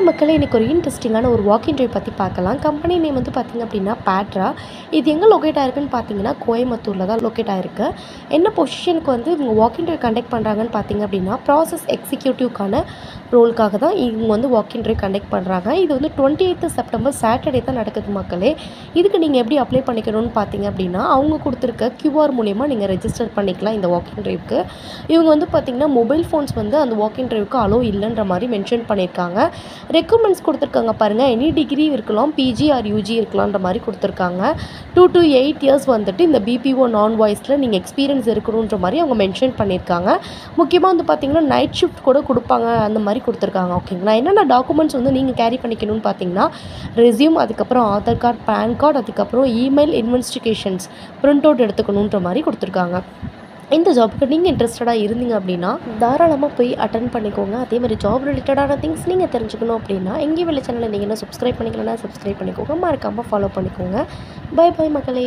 மக்களே இன்றைக்கி ஒரு இன்ட்ரெஸ்டிங்கான ஒரு வாக் இன்டர்வியூ பற்றி பார்க்கலாம். கம்பெனி நேம் வந்து பார்த்திங்க அப்படின்னா பேட்ரா. இது எங்கே லொக்கேட் ஆயிருக்குன்னு பார்த்தீங்கன்னா கோயம்புத்தூரில் தான் லொக்கேட் ஆயிருக்கு. என்ன பொசிஷனுக்கு வந்து இவங்க வாக் இன்டர்வியூ கண்டக்ட் பண்ணுறாங்கன்னு பார்த்தீங்க அப்படின்னா ப்ராசஸ் எக்ஸிக்யூட்டிவ்க்கான ரோலுக்காக தான் இவங்க வந்து வாக் இன்டர்வியூ கண்டக்ட் பண்ணுறாங்க. இது வந்து 28th செப்டம்பர் சாட்டர்டே தான் நடக்குது மக்களே. இதுக்கு நீங்கள் எப்படி அப்ளை பண்ணிக்கணும்னு பார்த்தீங்க அப்படின்னா அவங்க கொடுத்துருக்க கியூஆர் மூலிமா நீங்கள் ரெஜிஸ்டர் பண்ணிக்கலாம் இந்த வாக் இன்டர்வியூக்கு. இவங்க வந்து பார்த்திங்கன்னா மொபைல் ஃபோன்ஸ் வந்து அந்த வாக் இன்டர்வியூக்கு அலோ இல்லைன்ற மாதிரி மென்ஷன் பண்ணியிருக்காங்க. ரெக்குமெண்ட்ஸ் கொடுத்துருக்காங்க பாருங்கள், எனி டிகிரி இருக்கலாம், பிஜி ஆர் யூஜி இருக்கலான்ற மாதிரி கொடுத்துருக்காங்க. 2 to 8 இயர்ஸ் வந்துட்டு இந்த பிபிஓ நான் வாய்ஸில் நீங்கள் எக்ஸ்பீரியன்ஸ் இருக்கணுன்ற மாதிரி அவங்க மென்ஷன் பண்ணியிருக்காங்க. முக்கியமாக வந்து பார்த்திங்கன்னா நைட் ஷிஃப்ட் கூட கொடுப்பாங்க அந்த மாதிரி கொடுத்துருக்காங்க. ஓகேங்களா, என்னென்ன டாக்குமெண்ட்ஸ் வந்து நீங்கள் கேரி பண்ணிக்கணும்னு பார்த்தீங்கன்னா ரெஸ்யூம், அதுக்கப்புறம் ஆதார் கார்டு, பேன் கார்டு, அதுக்கப்புறம் இமெயில் இன்வெஸ்டிகேஷன்ஸ் பிரிண்ட் அவுட் எடுத்துக்கணுன்ற மாதிரி கொடுத்துருக்காங்க. இந்த ஜாப்புக்கு நீங்கள் இன்ட்ரெஸ்டடாக இருந்தீங்க அப்படின்னா தாராளமாக போய் அட்டன் பண்ணிக்கோங்க. அதே மாதிரி ஜாப் ரிலேட்டடான திங்ஸ் நீங்கள் தெரிஞ்சுக்கணும் அப்படின்னா எங்கேயும் வெளி சேனலை நீங்கள் என்ன சப்ஸ்கிரைப் பண்ணிக்கலன்னா சப்ஸ்கிரைப் பண்ணிக்கோங்க, மறக்காமல் ஃபாலோ பண்ணிக்கோங்க. பை பை மக்களே.